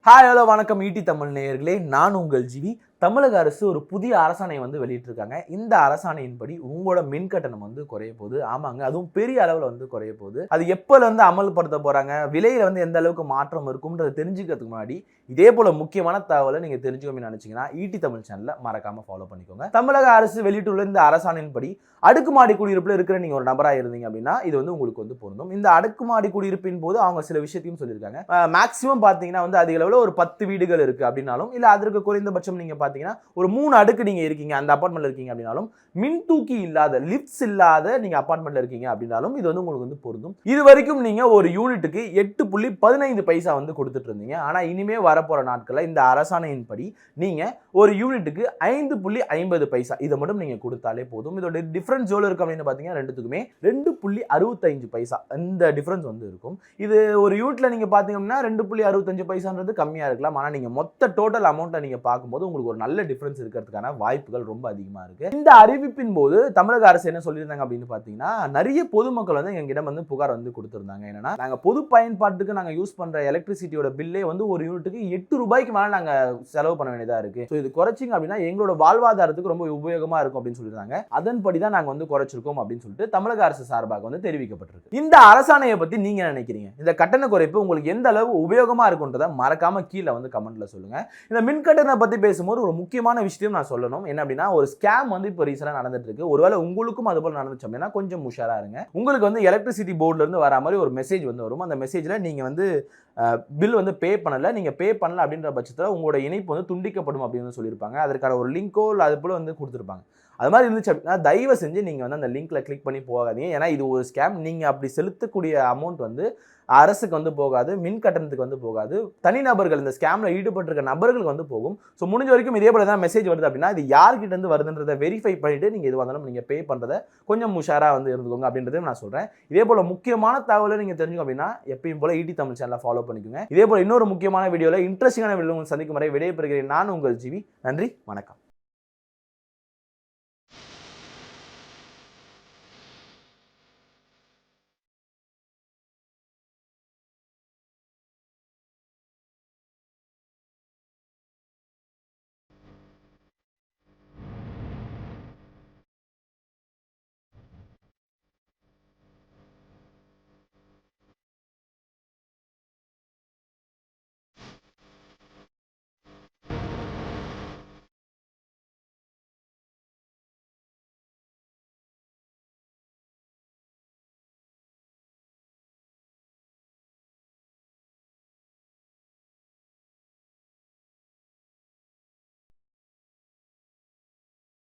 Hi hello வணக்கம் ED Tamil நேயர்களே, நான் உங்கள் ஜிவி. தமிழக அரசு ஒரு புதிய அரசாணை வெளியிட்டிருக்காங்க. இந்த அரசாணையின்படி உங்களோட மின் கட்டணம் குறைய போகுது. ஆமாங்க, அதுவும் பெரிய அளவில் குறைய போகுது. அது எப்போல அமல்படுத்த போறாங்க, விலையில எந்த அளவுக்கு மாற்றம் இருக்கும்ன்றதை தெரிஞ்சுக்கிறதுக்கு முன்னாடி இதே போல முக்கியமான தகவலை நீங்க தெரிஞ்சுக்கணும்னு நினைச்சீங்கன்னா ஈடி தமிழ் சேனலை மறக்காம ஃபாலோ பண்ணிக்கோங்க. தமிழக அரசு வெளியிட்டுள்ள இந்த அரசாணையின்படி அடுக்குமாடி குடியிருப்புல இருக்கிற நீங்க ஒரு நபரா இருந்தீங்க அப்படின்னா இது உங்களுக்கு பொருந்தும். இந்த அடுக்குமாடி குடியிருப்பின் போது அவங்க சில விஷயத்தையும் சொல்லியிருக்காங்க. மேக்சிமம் பாத்தீங்கன்னா அதிக அளவில் ஒரு 10 வீடுகள் இருக்கு அப்படின்னாலும், இல்ல அதற்கு குறைந்தபட்சம் நீங்க பாத்தீங்கன்னா ஒரு 3 அடுக்கு நீங்க இருக்கீங்க, அந்த அபார்ட்மெண்ட்ல இருக்கீங்க அப்படின்னாலும், மின் தூக்கி இல்லாத லிப்ட்ஸ் இல்லாத நீங்க அபார்ட்மெண்ட்ல இருக்கீங்க அப்படின்னாலும் இது உங்களுக்கு பொருந்தும். இது வரைக்கும் நீங்க ஒரு யூனிட்டுக்கு 8.15 பைசா கொடுத்துட்டு இருந்தீங்க. ஆனா இனிமே வரப்போற நாட்கள்ல இந்த அரசாணையின்படி நீங்க ஒரு யூனிட்டுக்கு 5.50 பைசா இதை மட்டும் நீங்க கொடுத்தாலே போதும். இதோட டிஃபரன்ஸ் எவ்வளவு இருக்கு அப்படின்னு பாத்தீங்கன்னா ரெண்டுத்துக்குமே 2.65 பைசா இந்த டிஃபரன்ஸ் இருக்கும். இது ஒரு யூனிட்ல நீங்க பாத்தீங்கன்னா 2.65 பைசான்றது கம்மியா இருக்கலாம். ஆனா நீங்க மொத்த டோட்டல் அமௌண்ட்டை நீங்க பார்க்கும்போது உங்களுக்கு ஒரு நல்ல டிஃபரன்ஸ் இருக்கிறதுக்கான வாய்ப்புகள் ரொம்ப அதிகமா இருக்கு. இந்த அறிவிப்பின் போது தமிழக அரசு என்ன சொல்லியிருந்தாங்க அப்படின்னு பாத்தீங்கன்னா, நிறைய பொதுமக்கள் எங்கிட்ட புகார் கொடுத்திருந்தாங்க. என்னன்னா, நாங்க பொது பயன்பாட்டுக்கு நாங்க யூஸ் பண்ற எலக்ட்ரிசிட்டியோட பில்லே ஒரு யூனிட்டுக்கு 8 ரூபாய்க்கு மேல நாங்க செலவு பண்ண வேண்டியதா இருக்கு. இது குறைச்சிங்க அப்படின்னா எங்களோட வாழ்வாதாரத்துக்கு ரொம்ப உபயோகமா இருக்கும் அப்படின்னு சொல்லியிருந்தாங்க. அதன்படிதான் நாங்க குறைச்சிருக்கோம் அப்படின்னு சொல்லிட்டு தமிழக அரசு சார்பாக தெரிவிக்கப்பட்டிருக்கு. இந்த அரசாணையை பத்தி நீங்க நினைக்கிறீங்க? இந்த கட்டண குறைப்பு உங்களுக்கு எந்த அளவு உபயோகமா இருக்குன்றத மறக்காம கீழே கமெண்ட்ல சொல்லுங்க. இந்த மின் கட்டண பத்தி பேசும்போது ஒரு முக்கியமான விஷயம் நான் சொல்லணும். என்ன அப்படின்னா, ஒரு ஸ்கேம் இப்போ ரீசெண்டா நடந்துட்டு இருக்கு. ஒருவேளை உங்களுக்கும் அது போல நடந்துச்சு அப்படின்னா கொஞ்சம் உஷாரா இருங்க. உங்களுக்கு எலக்ட்ரிசிட்டி போர்டுல இருந்து வர மாதிரி ஒரு மெசேஜ் வரும். அந்த மெசேஜ்ல நீங்க பில் பே பண்ணல, நீங்க பே பண்ணல அப்படின்ற பட்சத்தில் உங்களோட இணைப்பு துண்டிக்கப்படும் அப்படின்னு சொல்லியிருப்பாங்க. அதற்கான ஒரு லிங்கோ அது போல கொடுத்துருப்பாங்க. அது மாதிரி இருந்துச்சு அப்படின்னா தயவு செஞ்சு நீங்க அந்த லிங்க்ல கிளிக் பண்ணி போகாதீங்க. ஏன்னா இது ஒரு ஸ்கேம். நீங்க அப்படி செலுத்தக்கூடிய அமௌண்ட் அரசுக்கு போகாது, மின் கட்டணத்துக்கு போகாது, தனிநபர்கள் இந்த ஸ்கேம்ல ஈடுபட்டிருக்க நபர்களுக்கு போகும். ஸோ முடிஞ்ச வரைக்கும் இதே போல தான் மெசேஜ் வருது அப்படின்னா இது யார்கிட்ட இருந்து வருதுன்றதை வெரிஃபை பண்ணிட்டு நீங்க இது வந்தாலும் நீங்க பே பண்றதை கொஞ்சம் உஷாரா இருந்துக்கோங்க அப்படின்றதையும் நான் சொல்றேன். இதே போல முக்கியமான தகவலை நீங்க தெரிஞ்சுக்கணும் அப்படின்னா எப்பயும் போல ஈடி தமிழ் சேனலை ஃபாலோ பண்ணிக்கோங்க. இதே போல இன்னொரு முக்கியமான வீடியோல இன்ட்ரெஸ்டிங்கான வீடியோ சந்திக்கும் வரை விடைபெறுகிறேன். நான் உங்கள் ஜிவி. நன்றி, வணக்கம்.